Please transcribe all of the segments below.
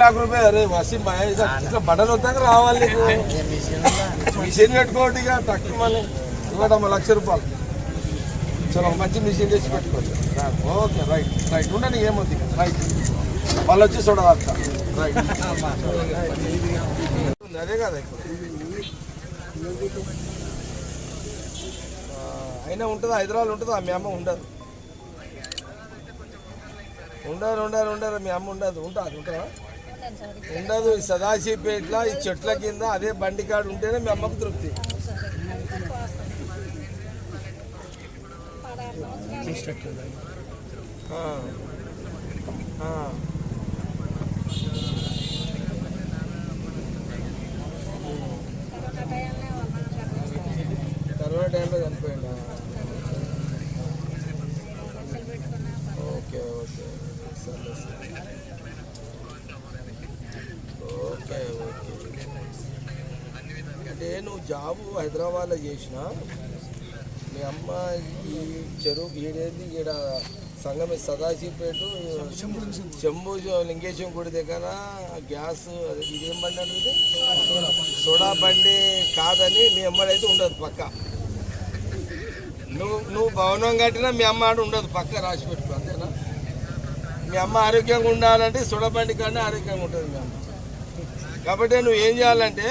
₹1,00,000 అరే వసీం ఇట్లా బటన్ వద్దాక రావాలి నీకు మిషన్ పెట్టుకోండి ఇక తక్కువ మళ్ళీ ఇవ్వడం ₹1,00,000 చలో మంచి మిషన్ తెచ్చి పెట్టుకోవచ్చు ఓకే రైట్ రైట్ ఉండండి ఏమవుతుంది రైట్ వాళ్ళు వచ్చి చూడవాక రైట్ అదే కదా ఇప్పుడు అయినా ఉంటుందా హైదరాబాద్ ఉంటుందా మీ అమ్మ ఉండదు ఉండరు మీ అమ్మ ఉండదు ఉంటుందా ఉండదు సదాశివపేటలో ఈ చెట్ల కింద అదే బండి కాడు ఉంటేనే మీ అమ్మకు తృప్తి కరోనా టైంలో చనిపోయిందా ఓకే ఓకే సరే ఓకే ఓకే అంటే నువ్వు జాబు హైదరాబాద్లో చేసినా మీ అమ్మ ఈ చెరువు ఈడేది ఈడ సంగమే సదాశివపేట శంభు లింగేశ్వరం గుడి దగ్గర గ్యాస్ ఇదేం బండి అంటే సోడా బండి కాదని మీ అమ్మడైతే ఉండదు పక్క నువ్వు భవనం కట్టినా మీ అమ్మ ఆడ ఉండదు పక్క రాసి పెట్టుకో అంతేనా మీ అమ్మ ఆరోగ్యంగా ఉండాలంటే సోడా బండి కానీ ఆరోగ్యంగా ఉంటుంది మీ అమ్మ కాబట్టి నువ్వు ఏం చేయాలంటే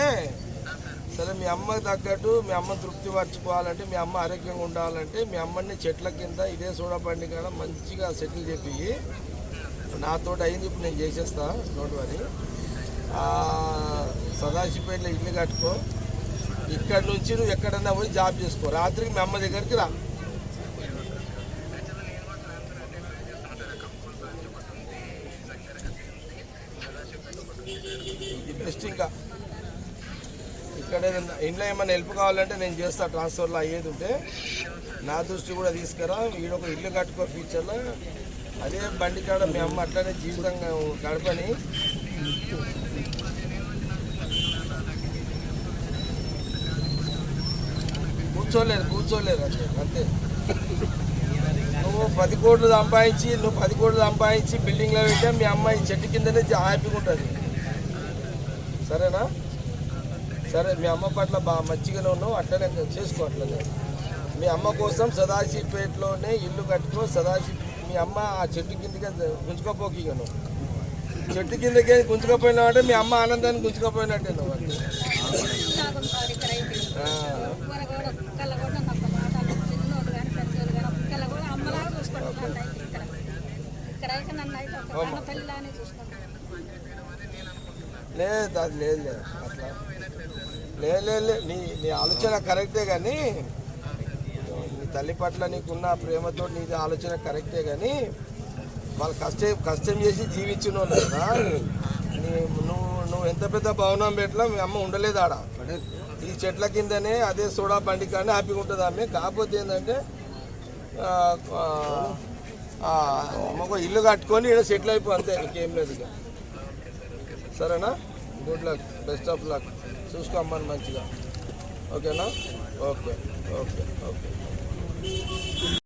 సరే మీ అమ్మకి తగ్గట్టు మీ అమ్మ తృప్తి పరచుకోవాలంటే మీ అమ్మ ఆరోగ్యంగా ఉండాలంటే మీ అమ్మని చెట్ల కింద ఇదే సోడా బండి కూడా మంచిగా సెటిల్ చెప్పి నాతో అయింది ఇప్పుడు నేను చేసేస్తా నోట్ వరి సదాశివపేటలో ఇల్లు కట్టుకో ఇక్కడ నుంచి నువ్వు ఎక్కడన్నా పోయి జాబ్ చేసుకో రాత్రికి మీ అమ్మ దగ్గరికి రా ఇది బెస్ట్ ఇంకా ఇక్కడ ఇంట్లో ఏమైనా హెల్ప్ కావాలంటే నేను చేస్తా ట్రాన్స్ఫర్లో అయ్యేది ఉంటే నా దృష్టి కూడా తీసుకురా ఈడొక ఇల్లు కట్టుకో ఫ్యూచర్లో అదే బండి కాడ మీ అమ్మ అట్లనే జీవితంగా గడపని కూర్చోలేదు అంతే నువ్వు 10 కోట్లు సంపాదించి బిల్డింగ్లో పెట్టా మీ అమ్మాయి చెట్టు కిందనే హ్యాపీగా ఉంటుంది సరేనా సరే మీ అమ్మ పట్ల బాగా మంచిగానే ఉన్నావు అట్లనే చేసుకో అట్లనే మీ అమ్మ కోసం సదాశివపేటలోనే ఇల్లు కట్టుకో మీ అమ్మ ఆ చెట్టు కిందకే గుంజుకోపోకి ఇక నువ్వు చెట్టు కిందకే గుంజుకోపోయినావు అంటే మీ అమ్మ ఆనందాన్ని గుంజుకోపోయినట్టే నువ్వు అంటే లేదు అది లేదు అట్లా లేదు నీ ఆలోచన కరెక్టే కానీ నీ తల్లి పట్ల నీకున్న ప్రేమతో నీది ఆలోచన కరెక్టే కానీ వాళ్ళు కష్టం చేసి జీవించిన వాళ్ళు కదా నువ్వు ఎంత పెద్ద భవనం పెట్టలా మీ అమ్మ ఉండలేదు ఆడ ఈ చెట్ల కిందనే అదే సోడా బండి కానీ హ్యాపీగా ఉంటుంది ఆమె కాకపోతే ఏంటంటే అమ్మకు ఇల్లు కట్టుకొని ఇక్కడ సెటిల్ అయిపో అంతే ఇంకేం లేదు ఇక సరేనా good luck best of luck చూసుకో అమ్మని మంచిగా ఓకేనా ఓకే ఓకే ఓకే